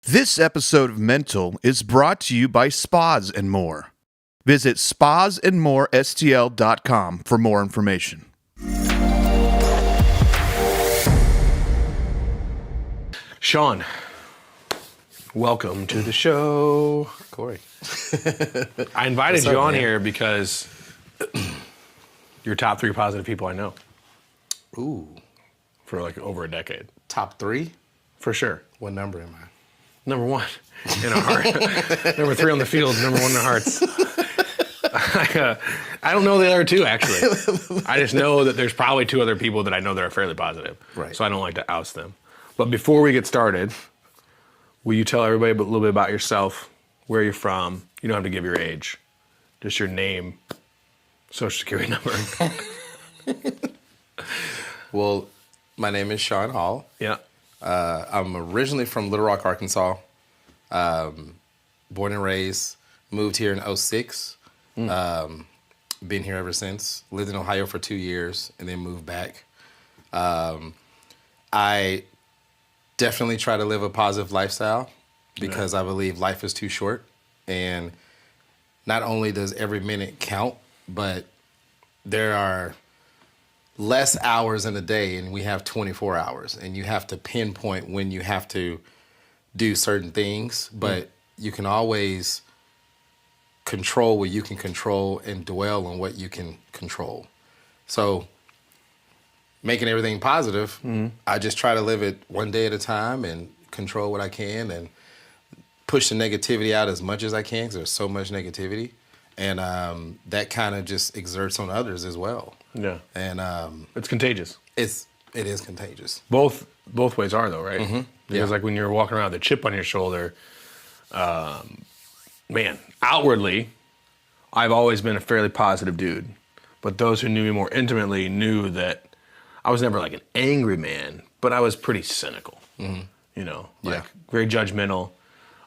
This episode of Mental is brought to you by Spas and More. Visit spasandmorestl.com for more information. Sean, welcome to the show. Corey. I invited What's up, you on man? here because you're top 3 positive people I know Ooh, for like over a decade. top 3? For sure. What number am I? Number 1 in our heart. Number 3 on the field, number 1 in our hearts. I don't know the other 2, actually. I just know that there's probably 2 other people that I know that are fairly positive. Right. So I don't like to oust them. But before we get started, will you tell everybody a little bit about yourself, where you're from? You don't have to give your age. Just your name, social security number. Well, my name is Sean Hall. Yeah. I'm originally from Little Rock, Arkansas. Born and raised. Moved here in 2006. Been here ever since. Lived in Ohio for 2 years and then moved back. I definitely try to live a positive lifestyle because I believe life is too short. And not only does every minute count, but there are less hours in a day and we have 24 hours. And you have to pinpoint when you have to do certain things, but you can always control what you can control and dwell on what you can control. So making everything positive, I just try to live it one day at a time and control what I can and push the negativity out as much as I can because there's so much negativity. And that kind of just exerts on others as well. Yeah. And It's contagious. it is contagious. Both ways are, though, right? Mm-hmm. Because like when you're walking around with a chip on your shoulder, man, outwardly, I've always been a fairly positive dude. But those who knew me more intimately knew that I was never like an angry man, but I was pretty cynical. You know, like very judgmental,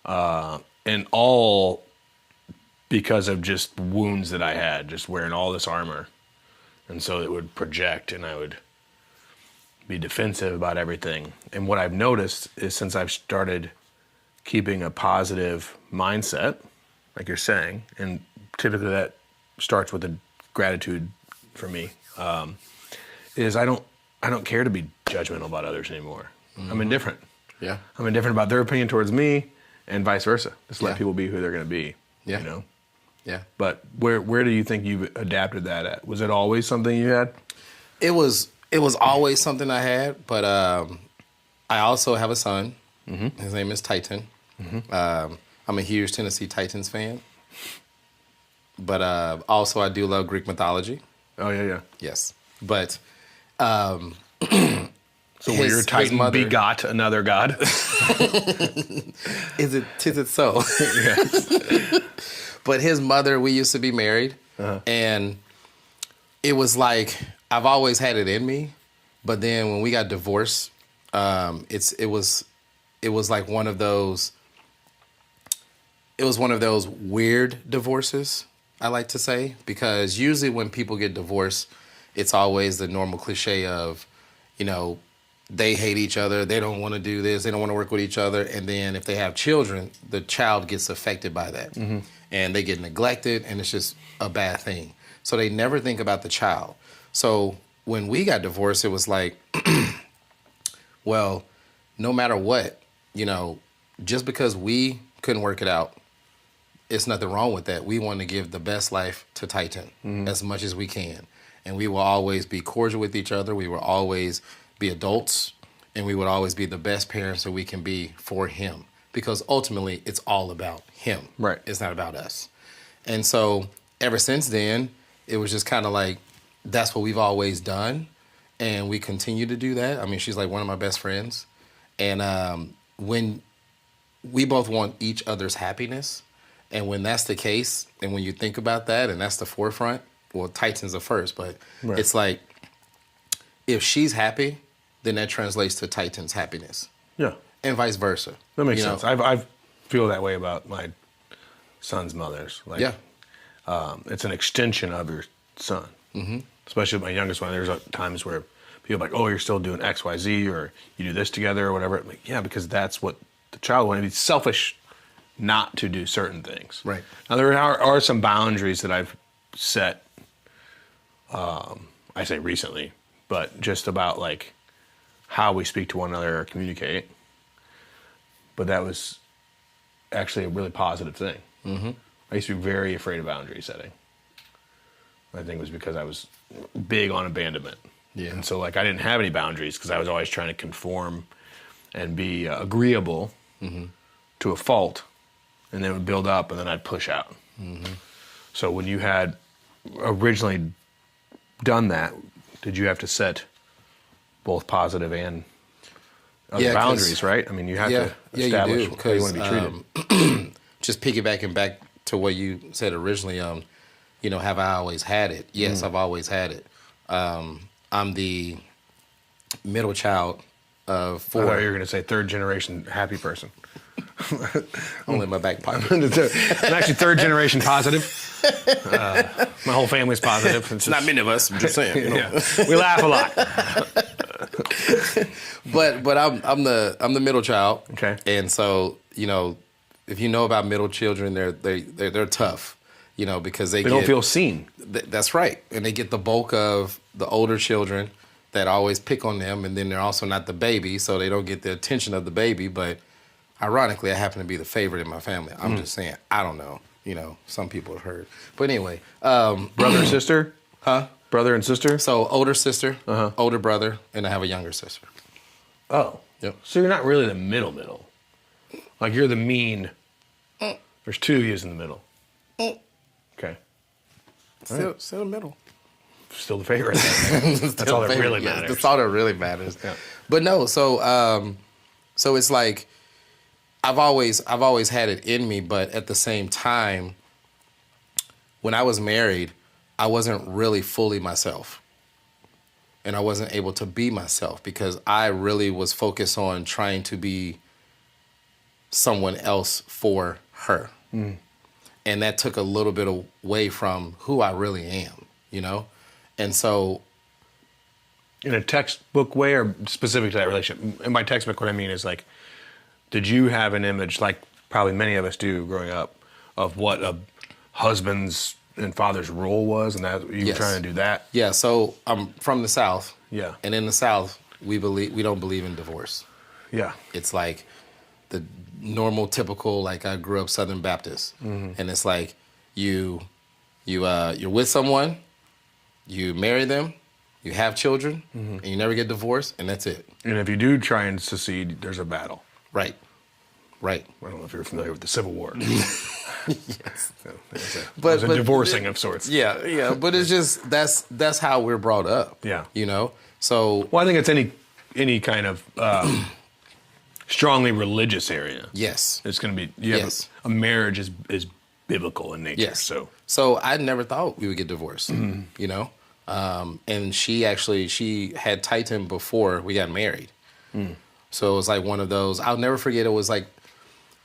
and all because of just wounds that I had, just wearing all this armor. And so it would project and I would be defensive about everything. And what I've noticed is since I've started keeping a positive mindset, like you're saying, and typically that starts with a gratitude for me, is I don't care to be judgmental about others anymore. I'm indifferent. Yeah. I'm indifferent about their opinion towards me and vice versa. Just let people be who they're going to be, Yeah. you know? Yeah. But where do you think you've adapted that at? Was it always something you had? It was always something I had, but I also have a son. His name is Titan. I'm a huge Tennessee Titans fan. But also I do love Greek mythology. Oh, yeah. Yes. But So where your Titan mother, begot another god? Tis it so? Yeah. But his mother, we used to be married, and it was like I've always had it in me. But then when we got divorced, it was like one of those. It was one of those weird divorces, I like to say, because usually when people get divorced, it's always the normal cliche of, you know, they hate each other, they don't want to do this, they don't want to work with each other, and then if they have children, the child gets affected by that. And they get neglected, and it's just a bad thing. So they never think about the child. So when we got divorced, it was like, well, no matter what, you know, just because we couldn't work it out, it's nothing wrong with that. We want to give the best life to Titan as much as we can. And we will always be cordial with each other. We will always be adults, and we would always be the best parents that we can be for him. Because ultimately, it's all about him. Right. It's not about us. And so ever since then, it was just kind of like, that's what we've always done. And we continue to do that. I mean, she's like one of my best friends. And when we both want each other's happiness, and when that's the case, and when you think about that, and that's the forefront, well, Titan's the first, but it's like, if she's happy, then that translates to Titan's happiness. Yeah. And vice versa. That makes sense. I feel that way about my son's mothers. Like, it's an extension of your son. Especially with my youngest one. There's times where people are like, oh, you're still doing X, Y, Z, or you do this together or whatever. I'm like, yeah, because that's what the child want to be selfish not to do certain things. Right. Now there are some boundaries that I've set. I say recently, but just about like how we speak to one another or communicate. But that was actually a really positive thing. Mm-hmm. I used to be very afraid of boundary setting. I think it was because I was big on abandonment. Yeah. And so like I didn't have any boundaries because I was always trying to conform and be agreeable to a fault, and then it would build up, and then I'd push out. Mm-hmm. So when you had originally done that, did you have to set both positive and other boundaries, right? I mean, you have to establish how you want to be treated. Just piggybacking back to what you said originally, have I always had it? Yes, I've always had it. I'm the middle child of four. I thought you were going to say third generation happy person. Only in my back pocket. I'm actually third generation positive. My whole family's positive. It's not many of us. I'm just saying. Yeah. We laugh a lot. But I'm the middle child. Okay. And so if you know about middle children, they're tough. Because they don't feel seen. That's right, and they get the bulk of the older children that always pick on them, and then they're also not the baby, so they don't get the attention of the baby. But ironically, I happen to be the favorite in my family. I'm just saying, I don't know. Some people have heard. But anyway. Brother and sister? Huh? Brother and sister? So older sister, older brother, and I have a younger sister. Oh. Yep. So you're not really the middle. Like you're the mean. There's two of you in the middle. Okay. Still the middle. Still the favorite. That's all that really matters. That's all that really matters. Yeah. But no, so it's like I've always had it in me, but at the same time, when I was married, I wasn't really fully myself. And I wasn't able to be myself because I really was focused on trying to be someone else for her. Mm. And that took a little bit away from who I really am, And so... In a textbook way or specific to that relationship? In my textbook, what I mean is like, did you have an image, like probably many of us do growing up, of what a husband's and father's role was, and that you were trying to do that? Yeah, so I'm from the South. Yeah. And in the South, we don't believe in divorce. Yeah. It's like the normal, typical, like I grew up Southern Baptist. Mm-hmm. And it's like you're with someone, you marry them, you have children, and you never get divorced, and that's it. And if you do try and secede, there's a battle. Right. I don't know if you're familiar with the Civil War. Yes. So there's a divorcing of sorts. Yeah. But it's just that's how we're brought up. Yeah. So. Well, I think it's any kind of strongly religious area. Yes. It's going to be a marriage is biblical in nature. Yes. So I never thought we would get divorced. And she had Titan before we got married. Mm. So it was like one of those. I'll never forget. It was like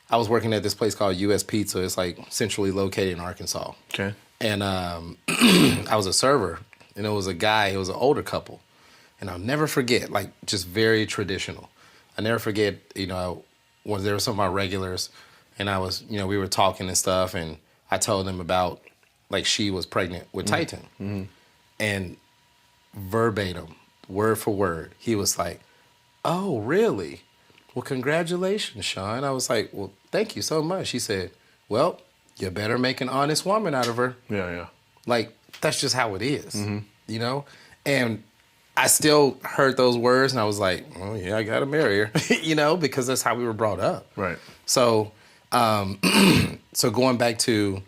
I was working at this place called U.S. Pizza. It's like centrally located in Arkansas. Okay. And I was a server, and it was a guy. It was an older couple, and I'll never forget. Like just very traditional. I never forget. When there were some of my regulars, and I was, we were talking and stuff, and I told them about like she was pregnant with Titan, and verbatim, word for word, he was like, "Oh, really? Well, congratulations, Sean." I was like, "Well, thank you so much." He said, "Well, you better make an honest woman out of her." Yeah. Like, that's just how it is, And I still heard those words, and I was like, "Oh, yeah, I got to marry her," because that's how we were brought up. Right. So, so going back to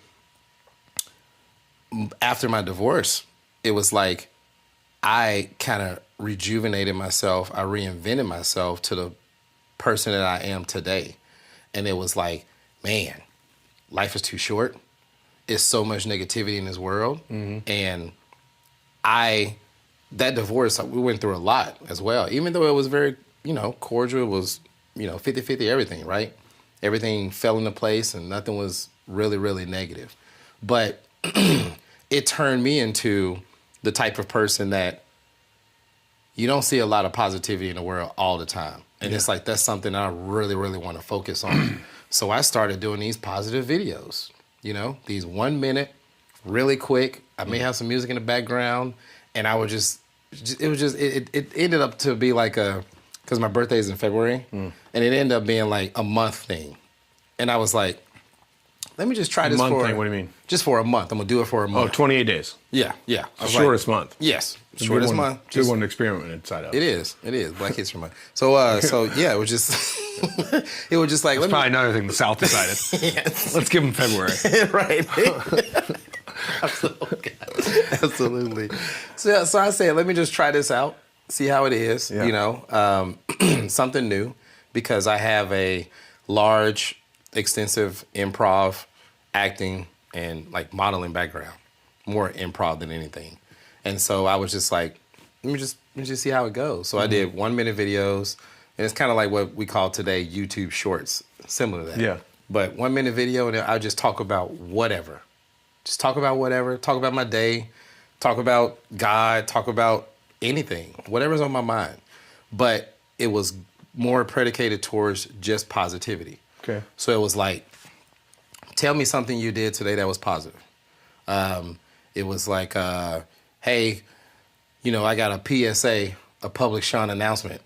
after my divorce, it was like I kind of rejuvenated myself. I reinvented myself to the person that I am today. And it was like, man, life is too short. It's so much negativity in this world. Mm-hmm. And that divorce, we went through a lot as well. Even though it was very, cordial, it was, 50-50 everything, right? Everything fell into place and nothing was really, really negative. But it turned me into the type of person that you don't see a lot of positivity in the world all the time. And it's like, that's something I really, really want to focus on. So I started doing these positive videos, these 1 minute, really quick. I may have some music in the background, and I would it ended up to be like because my birthday is in February, and it ended up being like a month thing. And I was like, let me just try this month thing, what do you mean? Just for a month. I'm going to do it for a month. Oh, 28 days. Yeah. The shortest month. Yes, shortest month. Good one to experiment inside of. It is. Black History Month. So yeah, it was just, it was just like. That's probably another thing the South decided. Yes. Let's give them February. Right. Absolutely. So I said, let me just try this out, see how it is, something new, because I have a large, extensive improv, acting, and like modeling background, more improv than anything. And so I was just like, let me just see how it goes. So I did 1 minute videos, and it's kind of like what we call today YouTube shorts, similar to that. Yeah. But 1 minute video, and I just talk about whatever. Just talk about whatever. Talk about my day. Talk about God. Talk about anything. Whatever's on my mind. But it was more predicated towards just positivity. Okay. So it was like, tell me something you did today that was positive. It was like, hey, I got a PSA, a public shun announcement,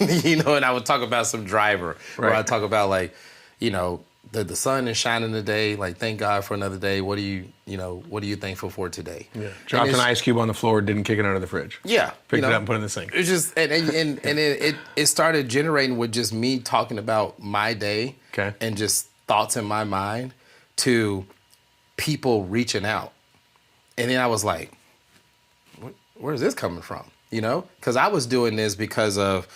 and I would talk about some driver. Right. Or I'd talk about like, the sun is shining today. Like, thank God for another day. What are you thankful for today? Yeah. Dropped an ice cube on the floor, didn't kick it out of the fridge. Yeah. Picked it up and put it in the sink. It's just, and it started generating with just me talking about my day. Okay. And just thoughts in my mind to people reaching out. And then I was like, where's this coming from? Because I was doing this because of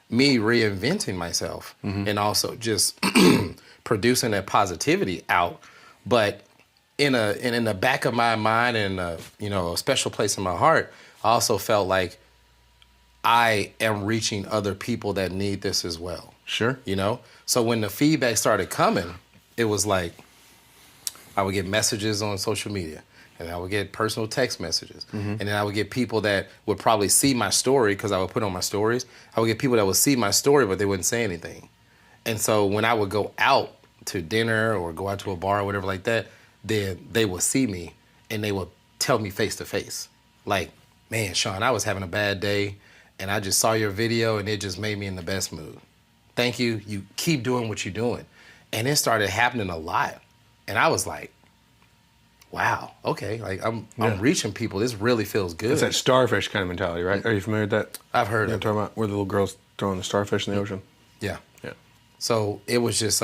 me reinventing myself and also just producing that positivity out. But in the back of my mind and a special place in my heart, I also felt like I am reaching other people that need this as well. Sure. So when the feedback started coming, it was like I would get messages on social media, and I would get personal text messages. And then I would get people that would probably see my story because I would put on my stories. I would get people that would see my story, but they wouldn't say anything. And so when I would go out to dinner or go out to a bar or whatever like that, then they would see me and they would tell me face to face, like, man, Sean, I was having a bad day and I just saw your video and it just made me in the best mood. Thank you. You keep doing what you're doing. And it started happening a lot. And I was like, wow, okay, like I'm reaching people. This really feels good. It's that starfish kind of mentality, right? Are you familiar with that? I've heard of it. Talking about where the little girl's throwing the starfish in the ocean? Yeah. Yeah. So it was just,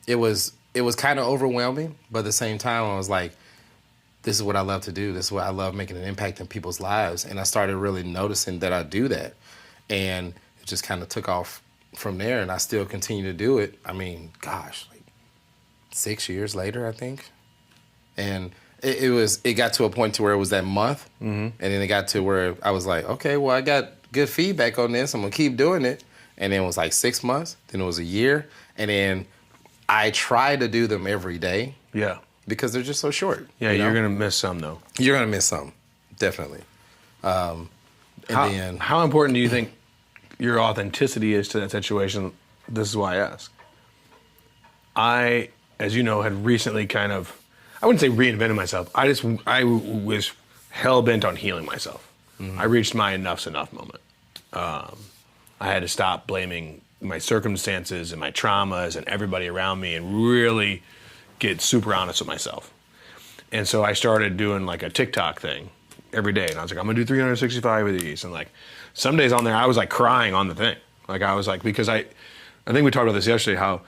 it was kind of overwhelming, but at the same time, I was like, this is what I love to do. This is what I love, making an impact in people's lives. And I started really noticing that I do that. And it just kind of took off from there, and I still continue to do it. I mean, gosh, like 6 years later, I think. And it got to a point to where it was that month, and then it got to where I was like, okay, well, I got good feedback on this. I'm gonna keep doing it. And then it was like 6 months, then it was a year, and then I try to do them every day. Yeah. Because they're just so short. Yeah, you're gonna miss some though. You're gonna miss some, definitely. How important do you think your authenticity is to that situation? This is why I ask. I, as you know, had recently kind of, I wouldn't say reinvented myself. I was hell bent on healing myself. I reached my enough's enough moment. I had to stop blaming my circumstances and my traumas and everybody around me and really get super honest with myself. And so I started doing like a TikTok thing every day. And I was like, I'm gonna do 365 of these. And like some days on there, I was like crying on the thing. Like I was like, because I think we talked about this yesterday, how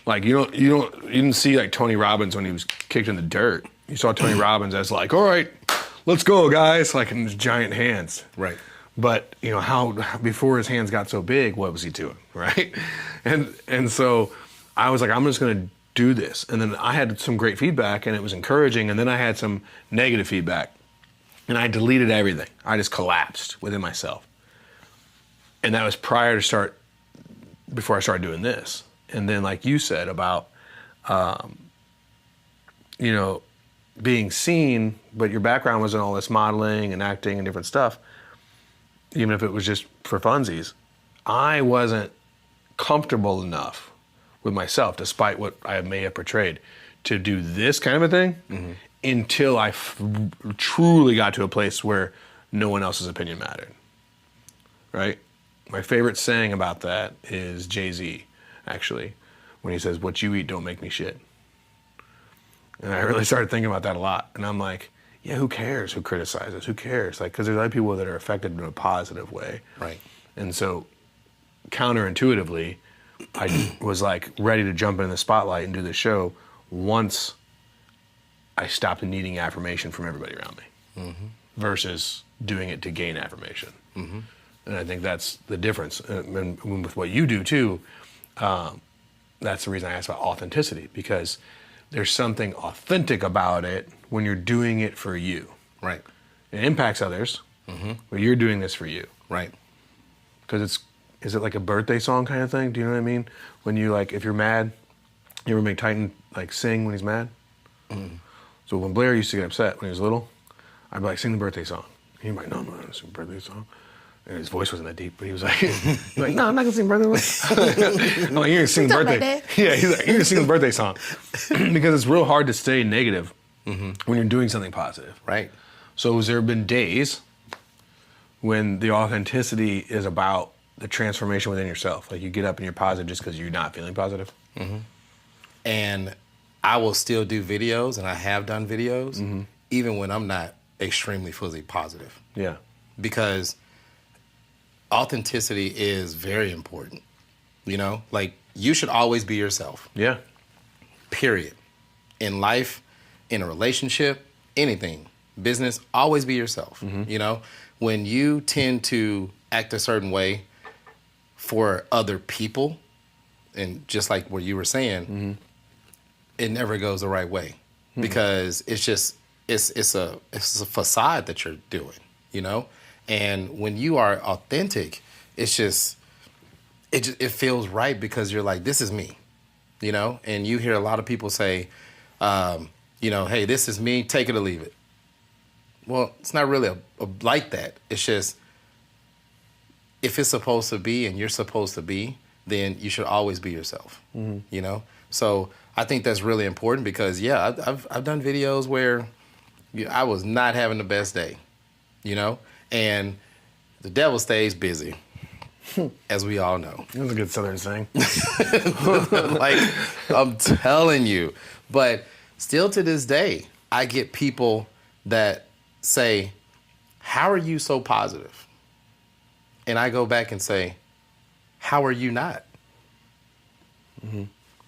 like you didn't see like Tony Robbins when he was kicked in the dirt. You saw Tony Robbins as like, all right, let's go, guys, like in his giant hands. Right. But you know how before his hands got so big, what was he doing, right? And so I was like, I'm just gonna do this. And then I had some great feedback, and it was encouraging. And then I had some negative feedback, and I deleted everything. I just collapsed within myself. And that was before I started doing this. And then, like you said about, being seen, but your background was in all this modeling and acting and different stuff. Even if it was just for funsies, I wasn't comfortable enough with myself, despite what I may have portrayed, to do this kind of a thing until I truly got to a place where no one else's opinion mattered. Right? My favorite saying about that is Jay-Z, actually, when he says, "What you eat don't make me shit." And I really started thinking about that a lot. And I'm like, yeah, who cares who criticizes? Who cares? Like, because there's other people that are affected in a positive way. Right. And so, counterintuitively, I was like ready to jump in the spotlight and do the show once I stopped needing affirmation from everybody around me versus doing it to gain affirmation. And I think that's the difference. And with what you do too, that's the reason I asked about authenticity, because there's something authentic about it when you're doing it for you. Right. It impacts others, but you're doing this for you. Right. Because is it like a birthday song kind of thing? Do you know what I mean? When you like, if you're mad, you ever make Titan like sing when he's mad? So when Blair used to get upset when he was little, I'd be like, sing the birthday song. He'd be like, no, I'm not gonna sing the birthday song. And his voice wasn't that deep, but he was like, no, I'm not gonna sing birthday song. I'm like, you're gonna sing birthday. Yeah, he's like, you're gonna sing the birthday song. Because it's real hard to stay negative when you're doing something positive. Right. So has there been days when the authenticity is about the transformation within yourself? Like you get up and you're positive just because you're not feeling positive? And I will still do videos, and I have done videos, even when I'm not extremely fully positive. Yeah. Because authenticity is very important. You know, like you should always be yourself. Yeah. Period. In life, in a relationship, anything, business, always be yourself. You know, when you tend to act a certain way for other people, and just like what you were saying, it never goes the right way because it's just it's a facade that you're doing, you know. And when you are authentic, it feels right because you're like, this is me, you know. And you hear a lot of people say, you know, hey, this is me, take it or leave it. Well, it's not really like that. It's just, if it's supposed to be and you're supposed to be, then you should always be yourself, you know? So I think that's really important because, yeah, I've done videos where I was not having the best day, you know? And the devil stays busy, as we all know. That's a good Southern saying. Like, I'm telling you. But still to this day, I get people that say, how are you so positive? And I go back and say, how are you not?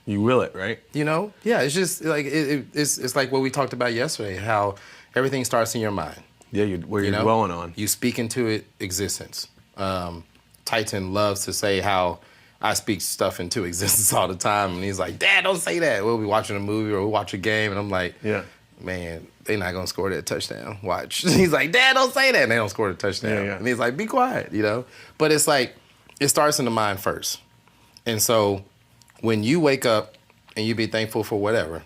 You will it, right? You know? Yeah, it's just like, it's like what we talked about yesterday, how everything starts in your mind. Yeah, where you're dwelling on. You speak into it existence. Titan loves to say how I speak stuff into existence all the time. And he's like, Dad, don't say that. We'll be watching a movie or we'll watch a game. And I'm like, Yeah. Man, they're not going to score that touchdown. Watch. He's like, Dad, don't say that. And they don't score the touchdown. Yeah. And he's like, be quiet, you know? But it's like, it starts in the mind first. And so when you wake up and you be thankful for whatever,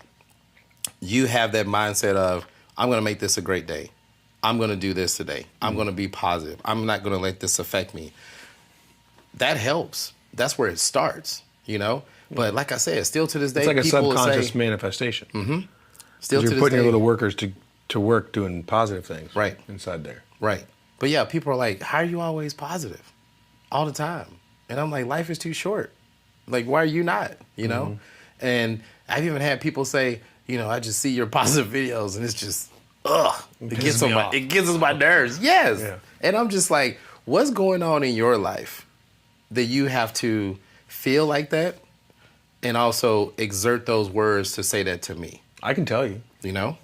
you have that mindset of, I'm going to make this a great day. I'm going to do this today. I'm going to be positive. I'm not going to let this affect me. That helps. That's where it starts, you know? But like I said, still to this day, It's like a people subconscious say, manifestation. still to You're this putting day, your little workers to work doing positive things Right. inside there. Right. But yeah, people are like, how are you always positive? All the time. And I'm like, life is too short. Like, why are you not? You know? And I've even had people say, you know, I just see your positive videos and it's just, it gets on my nerves. Yes. Yeah. And I'm just like, what's going on in your life that you have to feel like that and also exert those words to say that to me? I can tell you. You know?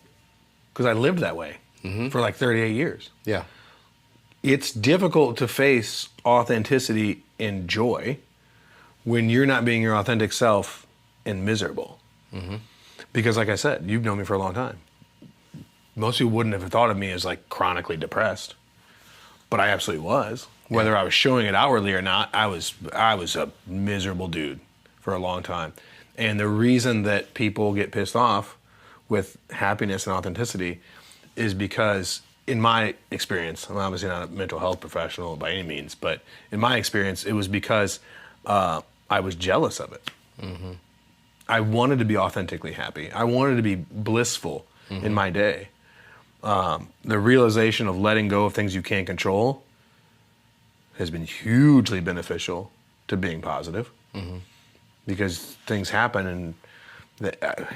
Because I lived that way for like 38 years. Yeah. It's difficult to face authenticity and joy when you're not being your authentic self and miserable. Because like I said, you've known me for a long time. Most people wouldn't have thought of me as like chronically depressed, but I absolutely was. Whether I was showing it outwardly or not, I was a miserable dude for a long time. And the reason that people get pissed off with happiness and authenticity is because in my experience, I'm obviously not a mental health professional by any means, but in my experience, it was because I was jealous of it. Mm-hmm. I wanted to be authentically happy. I wanted to be blissful in my day. The realization of letting go of things you can't control has been hugely beneficial to being positive, because things happen and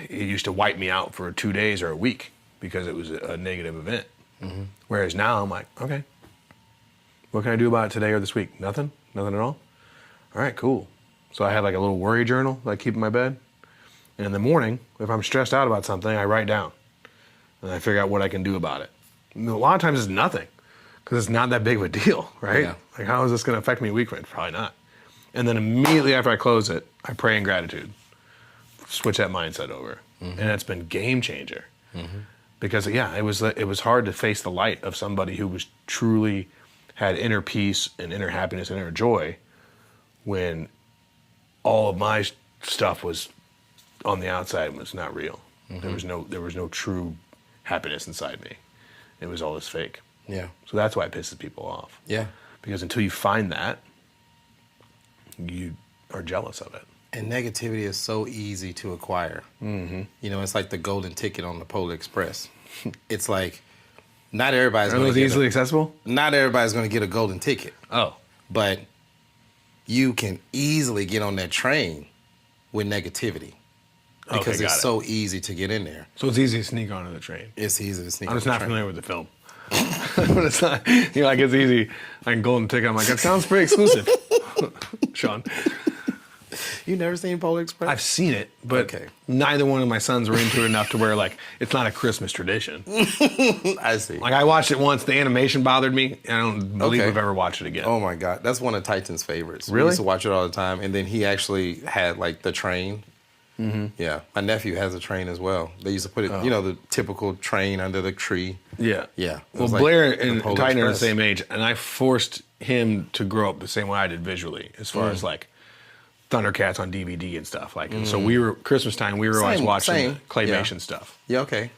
it used to wipe me out for 2 days or a week because it was a negative event. Whereas now I'm like, okay, what can I do about it today or this week? Nothing at all. All right, cool. So I have like a little worry journal that I keep in my bed. And in the morning, if I'm stressed out about something, I write down and I figure out what I can do about it. And a lot of times it's nothing because it's not that big of a deal, right? Yeah. Like, how is this going to affect me week? Probably not. And then immediately after I close it, I pray in gratitude. Switch that mindset over. And it's been game changer. Because yeah, it was hard to face the light of somebody who was truly had inner peace and inner happiness and inner joy when all of my stuff was on the outside and was not real. There was no true happiness inside me. It was all this fake. Yeah. So that's why it pisses people off. Yeah. Because until you find that, you are jealous of it. And negativity is so easy to acquire. You know, it's like the golden ticket on the Polar Express. It's like not everybody's Are going those to easily accessible? Not everybody's going to get a golden ticket, Oh. but you can easily get on that train with negativity because got it's it. so easy to get in there. So it's easy to sneak onto the train. It's easy to sneak. I'm just on not the train. familiar with the film. But it's not, you're like, it's easy. I can golden ticket. I'm like, that sounds pretty exclusive. Sean. You never seen Polar Express? I've seen it, but Okay. neither one of my sons were into it enough to where, like, it's not a Christmas tradition. I see. Like, I watched it once. The animation bothered me, and I don't believe Okay. I've ever watched it again. Oh my God, that's one of Titan's favorites. We Really? used to watch it all the time, and then he actually had like the train. Yeah, my nephew has a train as well. They used to put it, you know, the typical train under the tree. Yeah. Yeah. It Well, was like Blair the and Polar Titan are the Express. same age, and I forced him to grow up the same way I did visually, as far as like Thundercats on DVD and stuff. Like, and so we were Christmas time. We were always Same, watching same. the claymation Yeah. stuff. Yeah. Okay.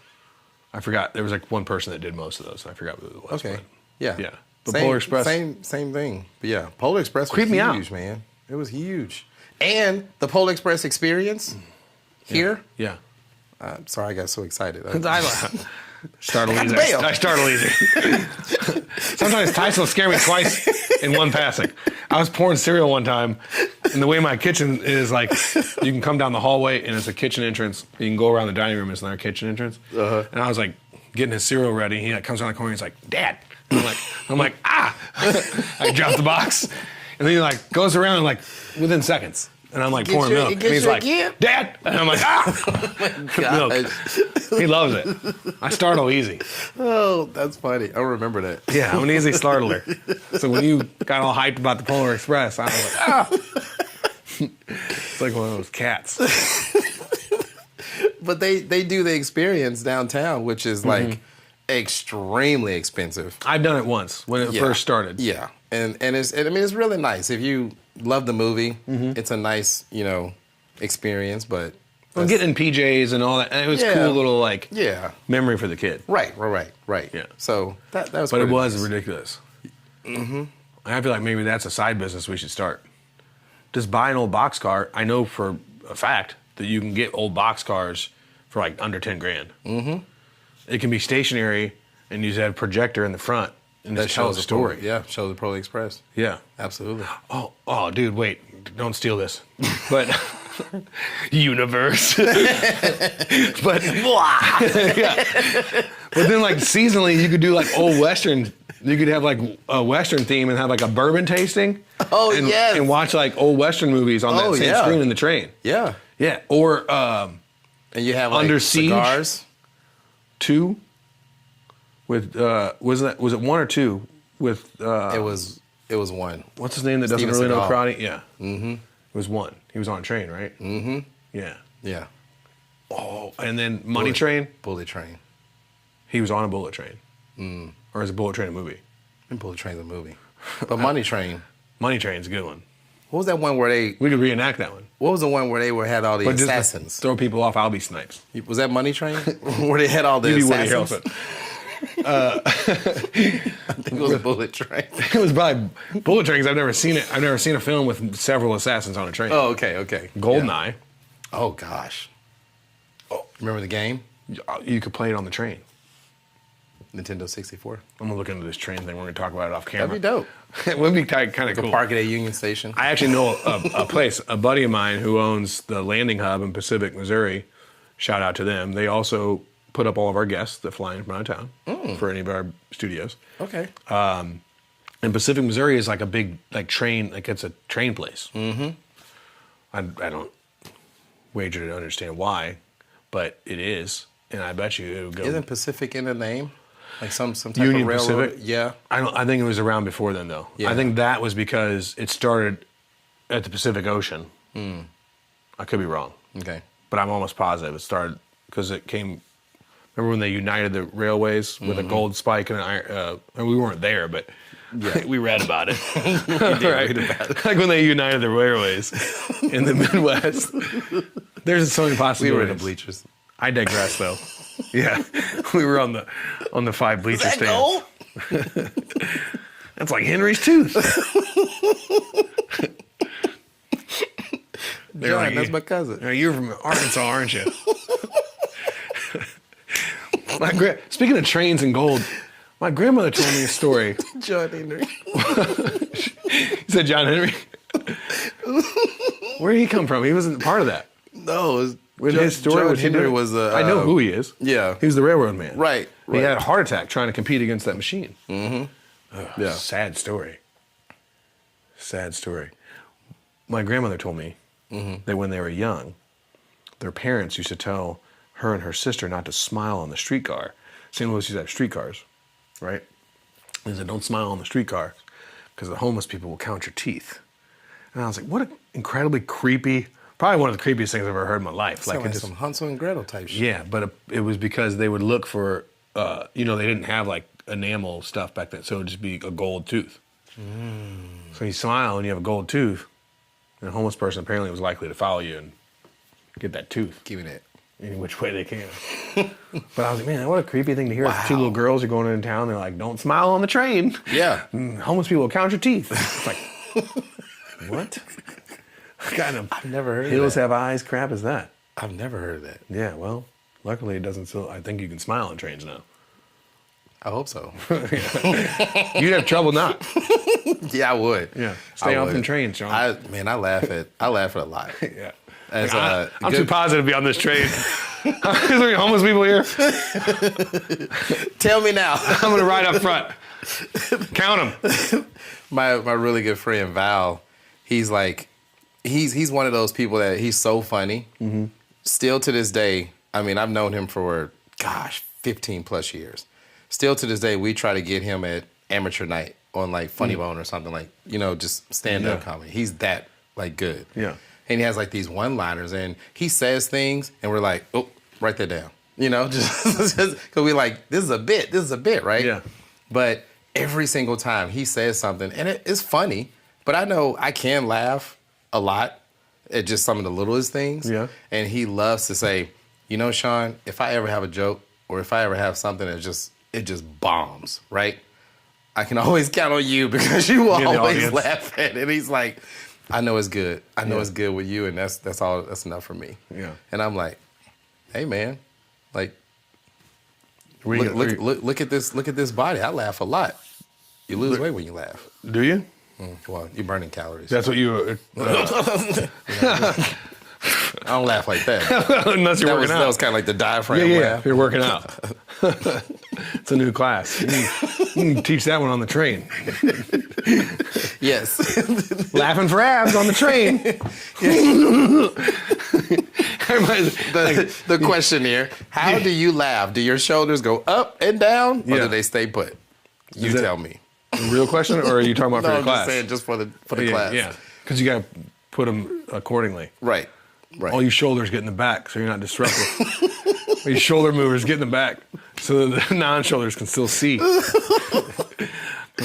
I forgot there was like one person that did most of those. And I forgot what it was. Okay. but- Yeah. Yeah. But Same, Polar Express. Same thing. But yeah, Polar Express was Creeped me out. huge, man. It was huge. And the Polar Express experience here. Yeah. Sorry, I got so excited. Startle Got the easy. bail. I startle easy. Sometimes Tyson will scare me twice in one passing. I was pouring cereal one time, and the way my kitchen is, like, you can come down the hallway, and it's a kitchen entrance. You can go around the dining room, it's another kitchen entrance. And I was, like, getting his cereal ready. He like, comes around the corner, and he's like, Dad. And I'm like, ah! I dropped the box. And then he, like, goes around, like, within seconds. And I'm like pouring milk. And he's like, Dad! And I'm like, ah! Milk. He loves it. I startle easy. Oh, that's funny. I remember that. Yeah, I'm an easy startler. So when you got all hyped about the Polar Express, I was like, ah! It's like one of those cats. But they do the experience downtown, which is like extremely expensive. I've done it once when it first started. Yeah, and it's really nice if you love the movie. It's a nice experience, but Well, getting in PJs and all that, and it was Yeah. cool little like yeah, memory for the kid. right. Yeah. So that was, But it pretty was nice. ridiculous. I feel like maybe that's a side business we should start. Just buy an old box car. I know for a fact that you can get old box cars for like under 10 grand. It can be stationary, and you just have a projector in the front and that just tell a shows story. Yeah, shows the Polar Express. Yeah. Absolutely. Oh, dude, wait! Don't steal this. But universe. but yeah. But then, like seasonally, you could do like old western. You could have like a western theme and have like a bourbon tasting. Oh, and, yes. And watch like old western movies on Oh, that same yeah. screen in the train. Yeah, Yeah. Or and you have like Under Siege? cigars. 2 with was it one or 2 with It was one. what's his name that doesn't Steven really know Seagal. karate? Yeah. It was 1. He was on a train, right? Yeah. Yeah, Oh, and then Money Train. Bullet Train. He was on a bullet train. Or is a bullet train a movie? And Bullet Train's a movie, but Money Train. Money Train's a good one. What was that one where they? We could reenact that one. What was the one where they had all the But just to assassins? throw people off, I'll be Snipes. Was that Money Train? Where they had all the You be Woody assassins? Harrelson. I think it was a bullet train. It was probably Bullet Train, 'cause I've never seen it. I've never seen a film with several assassins on a train. Oh, okay. Goldeneye. Yeah. Oh, gosh. Oh, remember the game? You could play it on the train. Nintendo 64. I'm gonna look into this train thing. We're gonna talk about it off camera. That'd be dope. It would be kind of cool. Park it at Union Station. I actually know a place, a buddy of mine who owns the landing hub in Pacific, Missouri. Shout out to them. They also put up all of our guests that fly in from out of town for any of our studios. Okay. And Pacific, Missouri is like a big train, like it's a train place. Mm-hmm. I don't wager to understand why, but it is, and I bet you it'll go. Isn't Pacific in the name? Like some type Union of railroad? Pacific? Yeah. I think it was around before then, though. Yeah. I think that was because it started at the Pacific Ocean. I could be wrong, Okay. but I'm almost positive it started because it came. Remember when they united the railways with a gold spike and an iron? And we weren't there, but we read about it. Read about it. Like when they united the railways in the Midwest. There's so many We possibilities. were in the bleachers. I digress, though. Yeah, we were on the 5 bleacher stands. Goal? That's like Henry's tooth. John, that's my cousin. You're from Arkansas, aren't you? Speaking of trains and gold, my grandmother told me a story. John Henry. You said John Henry? Where did he come from? He wasn't part of that. No, it was His story John was Henry was a. I know who he is. Yeah. He was the railroad man. Right. He had a heart attack trying to compete against that machine. Mm-hmm. Yeah. Sad story. Sad story. My grandmother told me that when they were young, their parents used to tell her and her sister not to smile on the streetcar. St. Louis used to have streetcars, right? They said, don't smile on the streetcar because the homeless people will count your teeth. And I was like, what an incredibly creepy, probably one of the creepiest things I've ever heard in my life. Sound like it just, some Hansel and Gretel type shit. yeah, but it was because they would look for, they didn't have like enamel stuff back then, so it would just be a gold tooth. So you smile and you have a gold tooth, and a homeless person apparently was likely to follow you and get that tooth Give me that. any which way they can. But I was like, man, what a creepy thing to hear. Wow. 2 little girls are going into town, they're like, don't smile on the train. Yeah. Homeless people will count your teeth. It's like, what kind of I've never heard of hills that. have eyes crap is that? I've never heard of that. Yeah, well, luckily it doesn't still, I think you can smile on trains now. I hope so. You'd have trouble not. Yeah, I would. Yeah. Stay I off would. them trains, Sean. I laugh at a lot. Yeah. As, I'm too positive to be on this train. Is there any homeless people here? Tell me now. I'm going to ride up front. Count them. My really good friend Val, he's like, he's one of those people that he's so funny. Mm-hmm. Still to this day, I mean, I've known him for 15 plus years. Still to this day, we try to get him at amateur night on like Funny Bone or something, like, just stand-up comedy. He's that like good. Yeah. And he has like these one-liners and he says things and we're like, oh, write that down. Just because we like, this is a bit, right? Yeah. But every single time he says something, and it's funny, but I know I can laugh a lot at just some of the littlest things. Yeah. And he loves to say, Sean, if I ever have a joke or if I ever have something that just bombs, right? I can always count on you because you will always laugh at it. And he's like, I know it's good. I know it's good with you, and that's all. That's enough for me. Yeah. And I'm like, hey man, like, Look, look at this. Look at this body. I laugh a lot. You lose weight when you laugh. do you? Well, you're burning calories. That's what you... I don't laugh like that. Unless you're working out. That was kind of like the diaphragm Yeah, laugh. you're working out. It's a new class. You can teach that one on the train. Yes. Laughing for abs on the train. The question here, how do you laugh? Do your shoulders go up and down, or do they stay put? You tell me. Real question, or are you talking about for No, your I'm class? just saying just for the class. Yeah, because you got to put them accordingly. Right. All your shoulders get in the back, so you're not disruptive. All your shoulder movers get in the back, so the non-shoulders can still see.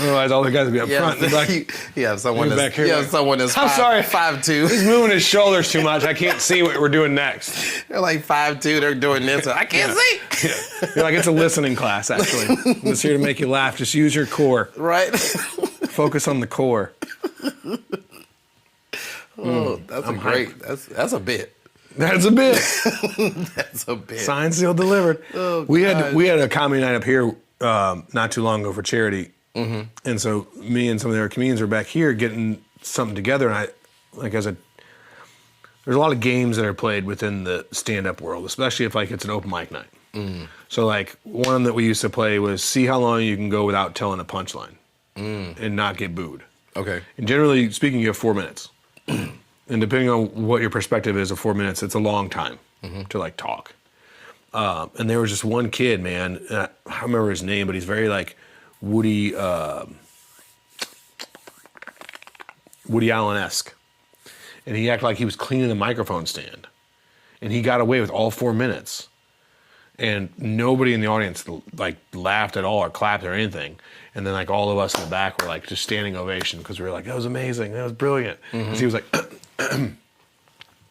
Otherwise, all the guys would be up front. They'd be like, you have someone He's that's back here you have like, someone that's I'm sorry. 5'2". He's moving his shoulders too much. I can't see what we're doing next. They're like 5'2". They're doing this. I can't see. Yeah. You're like, it's a listening class, actually. I'm just here to make you laugh. Just use your core. Right. Focus on the core. Oh, that's a great. That's a bit. That's a bit. That's a bit. Signed, sealed, delivered. Oh, we God. had a comedy night up here not too long ago for charity, and so me and some of the other comedians were back here getting something together. And there's a lot of games that are played within the stand-up world, especially if like it's an open mic night. So like one that we used to play was see how long you can go without telling a punchline and not get booed. Okay. And generally speaking, you have 4 minutes. And depending on what your perspective is of 4 minutes, it's a long time to like talk. And there was just one kid, man, I don't remember his name, but he's very like Woody Allen-esque. And he acted like he was cleaning the microphone stand. And he got away with all 4 minutes. And nobody in the audience like laughed at all or clapped or anything. And then like all of us in the back were like just standing ovation because we were like, that was amazing, that was brilliant. Because he was like, and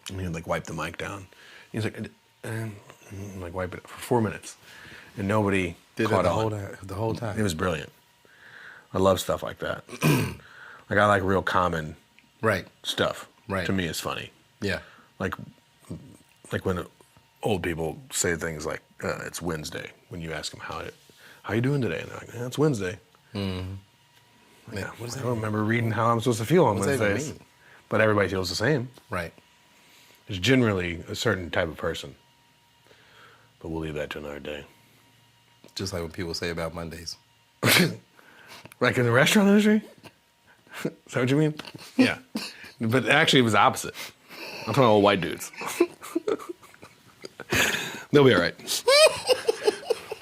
he'd like wipe the mic down. He's like, and like wipe it for 4 minutes. And nobody caught on. The whole time. It was brilliant. I love stuff like that. Like I like real common stuff. Right. To me is funny. Yeah. Like when old people say things like, it's Wednesday, when you ask them, how you doing today? And they're like, it's Wednesday. Mm-hmm. Yeah, I don't remember reading how I'm supposed to feel on What does that Wednesdays. mean? But everybody feels the same. Right. It's generally a certain type of person. But we'll leave that to another day. Just like what people say about Mondays. Like in the restaurant industry? Is that what you mean? Yeah. But actually it was the opposite. I'm talking old white dudes. They'll be all right.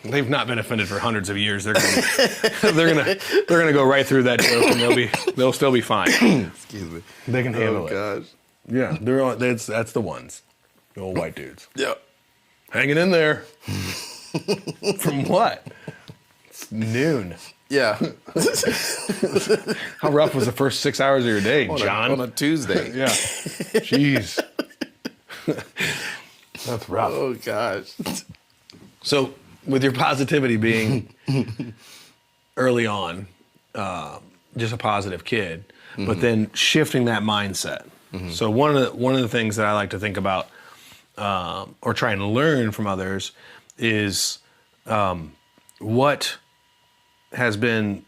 They've not been offended for hundreds of years. They're gonna go right through that joke and they'll still be fine. Excuse me. They can handle it. Oh, gosh. Yeah, that's the ones. The old white dudes. Yep. Hanging in there. From what? It's noon. Yeah. How rough was the first 6 hours of your day, John? On a Tuesday. Yeah. Jeez. That's rough. Oh, gosh. So, with your positivity being early on, just a positive kid, but then shifting that mindset. So one of the things that I like to think about or try and learn from others is what has been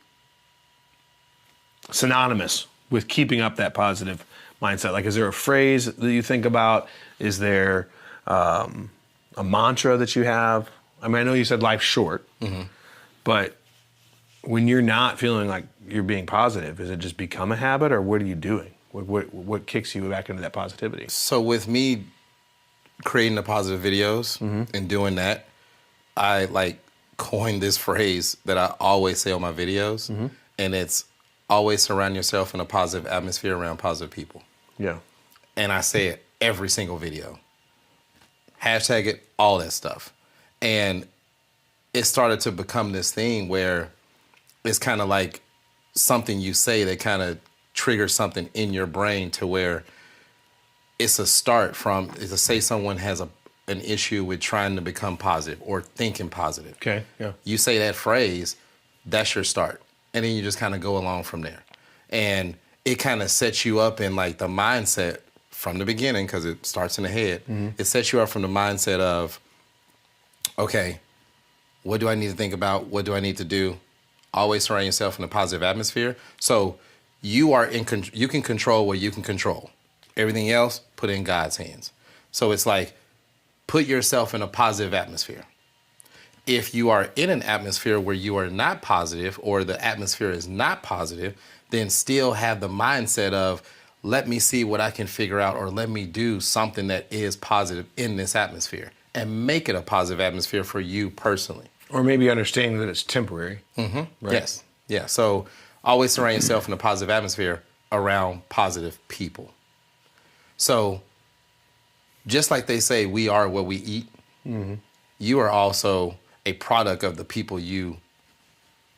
synonymous with keeping up that positive mindset. Like, is there a phrase that you think about? Is there a mantra that you have? I mean, I know you said life's short, but when you're not feeling like you're being positive, does it just become a habit, or what are you doing? What kicks you back into that positivity? So with me creating the positive videos and doing that, I like coined this phrase that I always say on my videos, and it's always surround yourself in a positive atmosphere around positive people. Yeah. And I say it every single video. Hashtag it, all that stuff. And it started to become this thing where it's kind of like something you say that kind of triggers something in your brain to where it's a start from, is to say someone has an issue with trying to become positive or thinking positive. Okay, yeah. You say that phrase, that's your start. And then you just kind of go along from there. And it kind of sets you up in like the mindset from the beginning, because it starts in the head. It sets you up from the mindset of, okay, what do I need to think about? What do I need to do? Always surround yourself in a positive atmosphere. So you can control what you can control. Everything else, put in God's hands. So it's like, put yourself in a positive atmosphere. If you are in an atmosphere where you are not positive, or the atmosphere is not positive, then still have the mindset of, let me see what I can figure out, or let me do something that is positive in this atmosphere, and make it a positive atmosphere for you personally. Or maybe understanding that it's temporary. Right? Yes. Yeah. So always surround yourself in a positive atmosphere around positive people. So just like they say, we are what we eat, you are also a product of the people you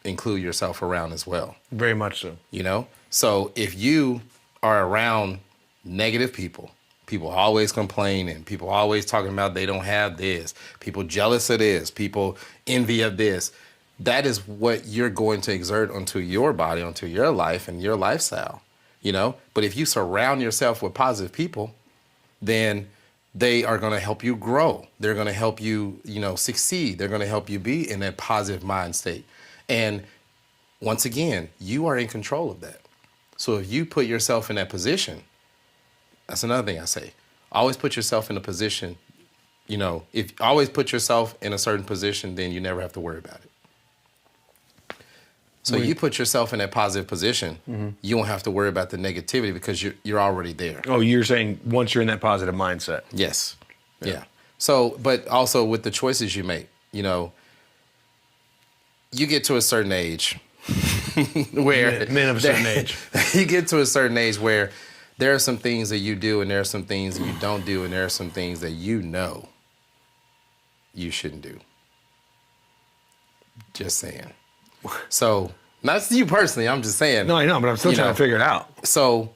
include yourself around as well. Very much so. You know? So if you are around negative people always complaining, people always talking about they don't have this, people jealous of this, people envy of this, that is what you're going to exert onto your body, onto your life and your lifestyle, you know? But if you surround yourself with positive people, then they are going to help you grow. They're going to help you, you know, succeed. They're going to help you be in that positive mind state. And once again, you are in control of that. So if you put yourself in that position, that's another thing I say. Always put yourself in a position, you know, if always put yourself in a certain position, then you never have to worry about it. So you put yourself in that positive position, you won't have to worry about the negativity because you're already there. Oh, you're saying once you're in that positive mindset. Yes. Yeah. So, but also with the choices you make, you know, you get to a certain age where Men of a certain age. You get to a certain age where there are some things that you do and there are some things that you don't do and there are some things that you know you shouldn't do. Just saying. So, not you personally, I'm just saying. No, I know, but I'm still trying to figure it out. So,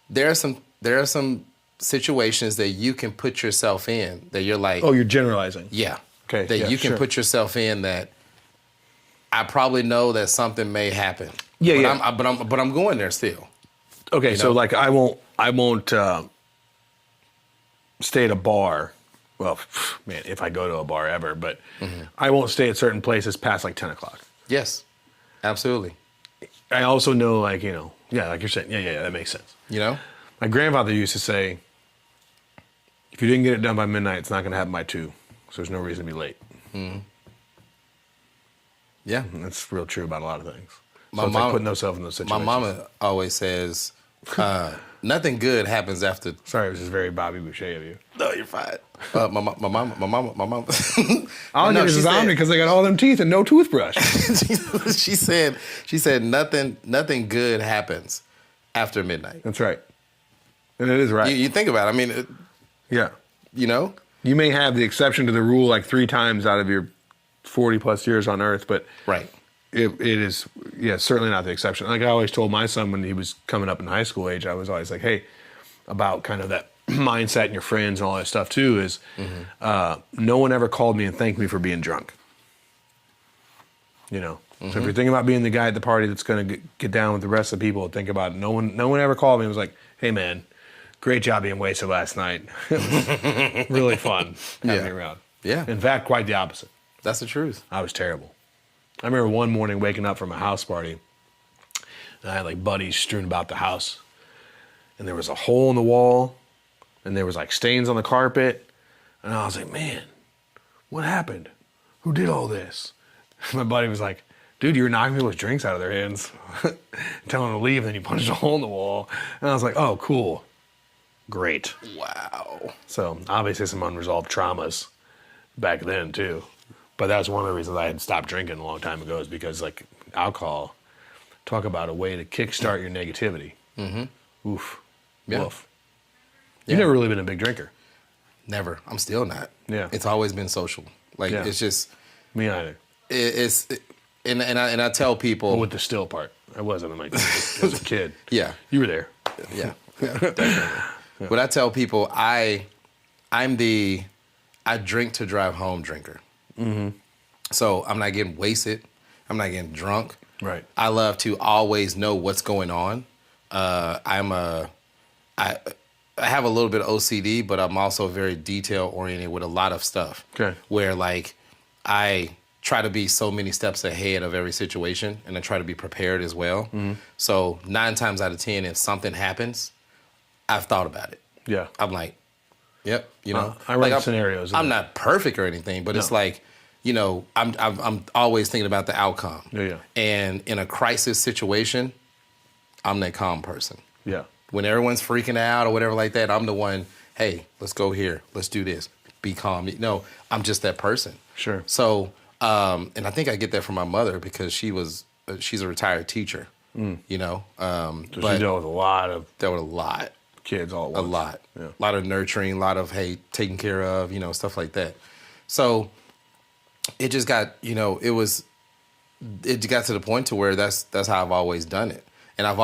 there are some situations that you can put yourself in that you're like, Oh, you're generalizing. yeah. Okay. That yeah, you can sure. put yourself in that I probably know that something may happen. Yeah, But I'm going there still. Okay, so know? like I won't stay at a bar. Well, man, if I go to a bar ever, but I won't stay at certain places past like 10 o'clock. Yes. Absolutely. I also know, like, you know, yeah, like you're saying, yeah, that makes sense. You know? My grandfather used to say, if you didn't get it done by midnight, it's not going to happen by 2. So there's no reason to be late. Yeah. And that's real true about a lot of things. So My it's mom- like putting themselves in those My situations. mama always says, nothing good happens after. Sorry, it was just very Bobby Boucher of you. No, you're fine. My mama. I'll get this on because I got all them teeth and no toothbrush. she said nothing good happens after midnight. That's right. And it is right. You think about it. I mean, Yeah. you know? You may have the exception to the rule like 3 times out of your 40 plus years on earth, but Right. it is, certainly not the exception. Like I always told my son when he was coming up in high school age, I was always like, hey, about kind of that mindset and your friends and all that stuff too is no one ever called me and thanked me for being drunk. You know? So if you're thinking about being the guy at the party that's going to get down with the rest of the people, think about it. No one ever called me and was like, hey man, great job being wasted last night. It was really fun having you around. Yeah. In fact, quite the opposite. That's the truth. I was terrible. I remember one morning waking up from a house party, and I had like buddies strewn about the house, and there was a hole in the wall, and there was like stains on the carpet, and I was like, man, what happened? Who did all this? My buddy was like, dude, you were knocking people's drinks out of their hands, telling them to leave, and then you punched a hole in the wall. And I was like, oh, cool. Great. Wow. So obviously some unresolved traumas back then too. But that was one of the reasons I had stopped drinking a long time ago is because like alcohol, talk about a way to kickstart your negativity. Oof. Yeah. Woof. You've never really been a big drinker. Never. I'm still not. Yeah. It's always been social. Like Yeah. it's just Me either. and I tell people But with the still part. I wasn't like as a kid. yeah. You were there. Yeah, definitely. But I tell people I drink to drive home drinker. So I'm not getting wasted. I'm not getting drunk. Right. I love to always know what's going on. I have a little bit of OCD, but I'm also very detail oriented with a lot of stuff. Okay. Where like I try to be so many steps ahead of every situation, and I try to be prepared as well. So 9 times out of 10, if something happens, I've thought about it. Yeah. I'm like, yep, you know. I write like scenarios. I'm not perfect or anything, but it's like, you know, I'm always thinking about the outcome. Yeah. And in a crisis situation, I'm that calm person. Yeah. When everyone's freaking out or whatever like that, I'm the one, hey, let's go here. Let's do this. Be calm. No, I'm just that person. Sure. So, and I think I get that from my mother because she's a retired teacher, you know. So But she dealt with a lot of there were a lot. kids all at A once. lot. Yeah. A lot of nurturing, a lot of, hey, taking care of, you know, stuff like that. So it just got, you know, it was it got to the point to where that's how I've always done it. And I have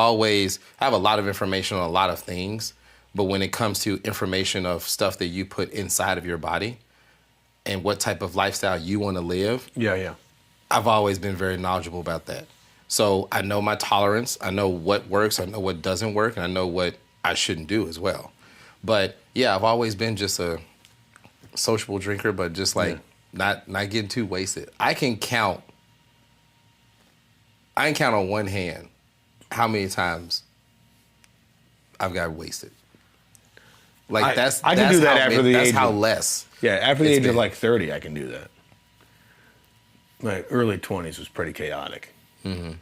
a lot of information on a lot of things, but when it comes to information of stuff that you put inside of your body and what type of lifestyle you want to live, Yeah. I've always been very knowledgeable about that. So I know my tolerance, I know what works, I know what doesn't work, and I know what I shouldn't do as well. But yeah, I've always been just a sociable drinker, but just like not getting too wasted. I can count on one hand how many times I've got wasted. Like I can do that after the age. That's how less. Yeah, after the age of like 30, I can do that. My early 20s was pretty chaotic. Mm-hmm.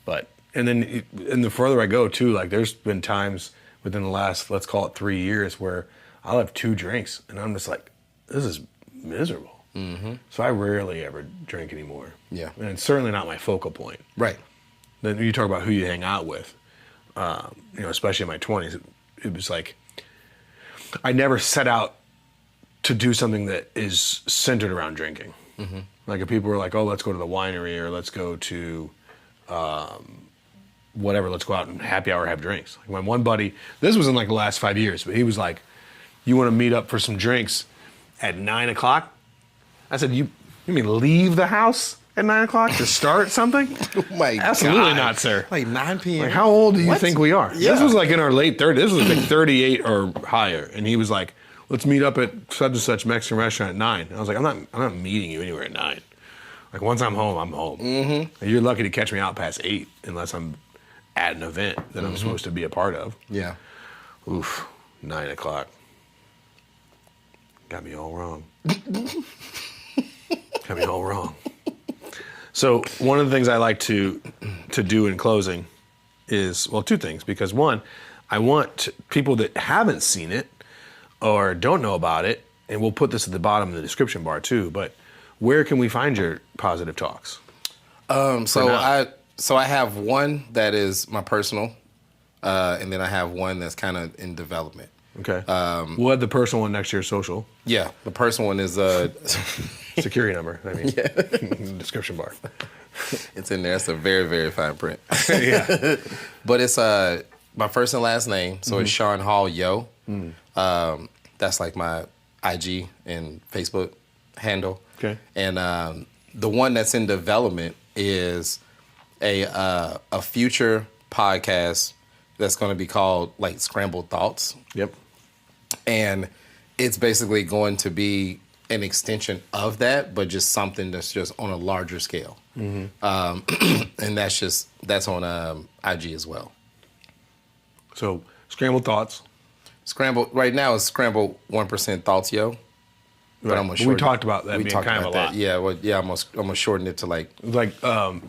But and the further I go too, like there's been times within the last, let's call it 3 years, where I'll have 2 drinks and I'm just like, this is miserable. Mm-hmm. So I rarely ever drink anymore. Yeah, and it's certainly not my focal point. Right. Then you talk about who you hang out with, especially in my 20s, it was like I never set out to do something that is centered around drinking. Mm-hmm. Like if people were like, oh, let's go to the winery or let's go to whatever, let's go out and happy hour, have drinks. Like my one buddy, this was in like the last 5 years, but he was like, you want to meet up for some drinks at 9 o'clock? I said, you mean leave the house at 9 o'clock to start something? Oh my Absolutely God. not, sir. Like 9 p.m. Like, how old do you think we are? Yeah. This was like in our late 30s. This was like 38 or higher. And he was like, let's meet up at such and such Mexican restaurant at 9. And I was like, I'm not meeting you anywhere at 9. Like once I'm home, I'm home. Mm-hmm. You're lucky to catch me out past 8 unless I'm at an event that I'm supposed to be a part of. Yeah. Oof, 9 o'clock. Got me all wrong. Got me all wrong. So one of the things I like to do in closing is, well, 2 things. Because one, I want people that haven't seen it or don't know about it, and we'll put this at the bottom of the description bar too, but where can we find your positive talks? So I have one that is my personal, and then I have one that's kind of in development. Okay. We'll have the personal one next to your social. Yeah, the personal one is Security number, I mean. Yeah. Description bar. It's in there. It's a very, very fine print. Yeah. But it's my first and last name, so it's Sean Hall Yo. That's like my IG and Facebook handle. Okay. And the one that's in development is a future podcast that's going to be called like Scrambled Thoughts. Yep. And it's basically going to be an extension of that, but just something that's just on a larger scale. Mm-hmm. And that's on IG as well. So Scrambled Thoughts. Scrambled right now is Scrambled 1% Thoughts Yo. But Right. I'm gonna shorten. We talked about that being kind of a lot. Yeah, well, yeah. I'm gonna shorten it to like don't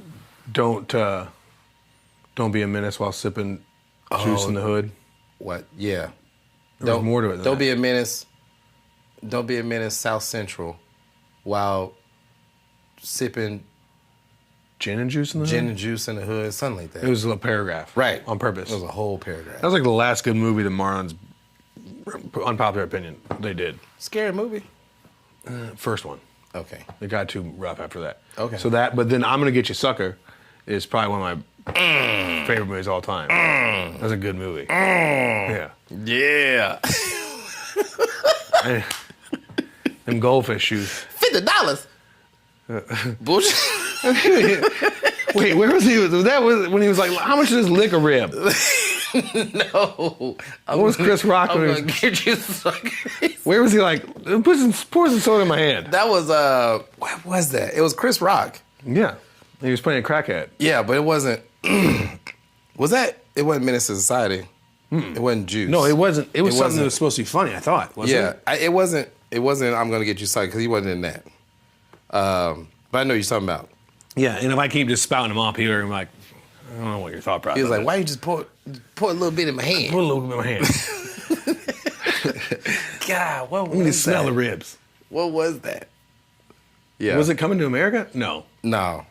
be a menace while sipping juice in the hood. what? Yeah. There's more to it than Don't that. be a menace. Don't be a menace South Central, while sipping Gin and juice in the gin hood? and juice in the hood, something like that. It was a paragraph. right On purpose. It was a whole paragraph. That was like the last good movie that Marlon's, unpopular opinion, they did. Scary movie. First one. Okay. It got too rough after that. Okay. So but then I'm Gonna Get You Sucker is probably one of my favorite movies of all time. That's a good movie. Yeah. Yeah. Them goldfish shoes. $50. Bullshit. Wait, where was he? That was when he was like, how much is this lick a rib? No. What was Chris Rock I'm when he gonna was, get you suckers. where was he like, pour some soda in my hand? That was what was that? It was Chris Rock. Yeah. He was playing a crackhead. Yeah, but it wasn't. Was that? It wasn't Menace to Society. It wasn't Juice. No, it wasn't. It was something wasn't. that was supposed to be funny, I thought. Wasn't Yeah, it? it wasn't. It wasn't. I'm gonna get you sucked because he wasn't in that. But I know what you're talking about. Yeah, and if I keep just spouting him off here, I'm like, I don't know what your thought process He was like, is. "Why you just pour a little bit in my hand?" Put a little bit in my hand. God, what Let me was smell that? the ribs. What was that? Yeah. Was it Coming to America? No. No.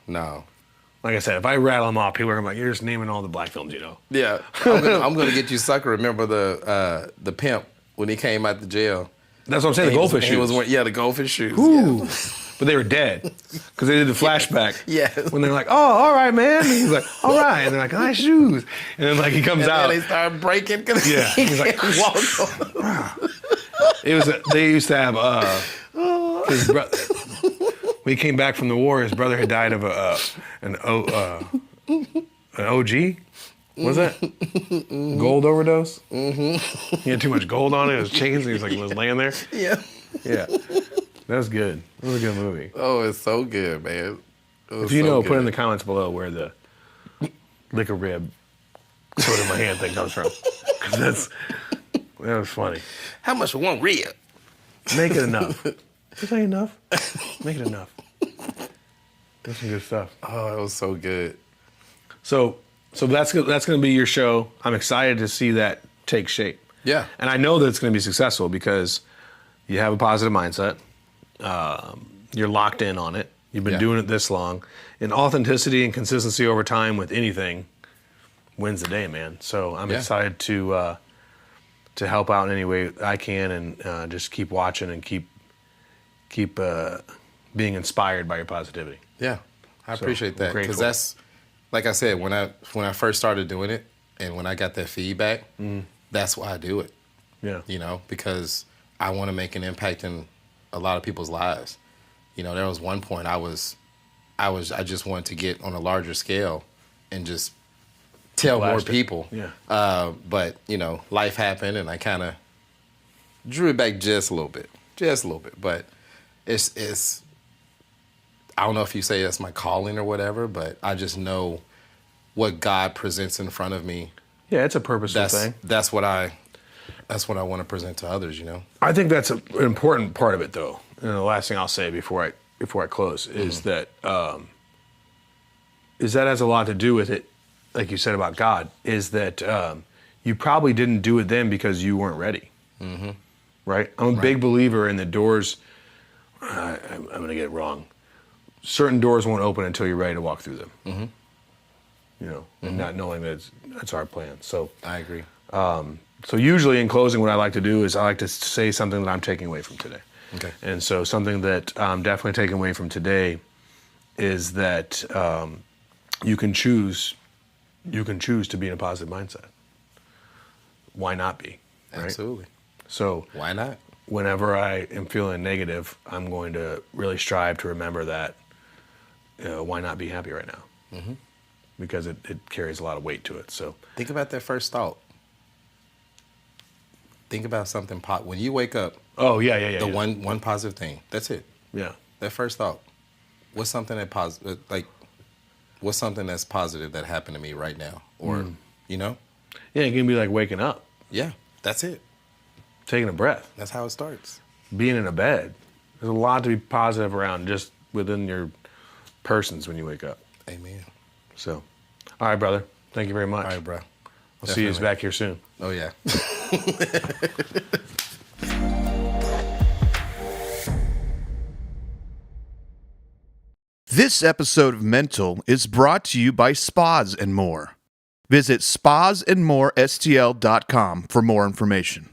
Like I said, if I rattle them off, people are gonna be like, you're just naming all the black films you know. Yeah. I'm gonna get you sucker. Remember the pimp when he came out the jail? That's what I'm saying, the He was- goldfish he was shoes. wearing- yeah, the goldfish shoes. Ooh. Yeah. but they were dead because they did the flashback. Yeah. When they're like, "Oh, all right, man," and he's like, "All right," and they're like, "Nice shoes," and then like he comes And out. then they start breaking. Yeah, he's like, it was. They used to have his brother. When he came back from the war, his brother had died of an OG. Was that gold overdose? Mm-hmm. He had too much gold on it. His chains. He was laying there. Yeah. Yeah, that was good. It was a good movie. Oh, it's so good, man. If you know, put in the comments below where the lick a rib, put in my hand thing comes from. Because that was funny. How much for one rib? Make it enough. This ain't enough. Make it enough. That's some good stuff. Oh, it was so good. So that's going to be your show. I'm excited to see that take shape. Yeah. And I know that it's going to be successful because you have a positive mindset. You're locked in on it. You've been doing it this long. And authenticity and consistency over time with anything wins the day, man. So I'm excited to help out in any way I can and just keep watching and keep being inspired by your positivity. Yeah, I appreciate that because grateful. that's, like I said, when I first started doing it and when I got that feedback, that's why I do it. Yeah. You know, because I want to make an impact in a lot of people's lives. You know, there was one point I just wanted to get on a larger scale and just tell more people. Yeah. But you know, life happened and I kind of drew it back just a little bit. But it's I don't know if you say that's my calling or whatever, but I just know what God presents in front of me. Yeah, it's a purposeful thing. That's what I want to present to others, you know. I think that's an important part of it, though. And the last thing I'll say before I close is that has a lot to do with it, like you said about God, is that you probably didn't do it then because you weren't ready. Mm-hmm. Right? I'm a big believer in the doors. I'm going to get it wrong. Certain doors won't open until you're ready to walk through them. Mm-hmm. You know, and not knowing that that's our plan. So I agree. So usually in closing, what I like to do is I like to say something that I'm taking away from today. Okay. And so something that I'm definitely taking away from today is that you can choose to be in a positive mindset. Why not be? Right? Absolutely. So why not? Whenever I am feeling negative, I'm going to really strive to remember that, why not be happy right now? Mm-hmm. Because it carries a lot of weight to it. So think about that first thought. Think about something when you wake up. Oh yeah. One positive thing. That's it. Yeah. That first thought. What's something that's positive that happened to me right now? Or you know? Yeah, it can be like waking up. Yeah, that's it. Taking a breath. That's how it starts. Being in a bed. There's a lot to be positive around just within your persons when you wake up. Amen. So, all right, brother. Thank you very much. All right, bro. I'll see you back here soon. Oh, yeah. This episode of Mental is brought to you by Spas and More. Visit spasandmorestl.com for more information.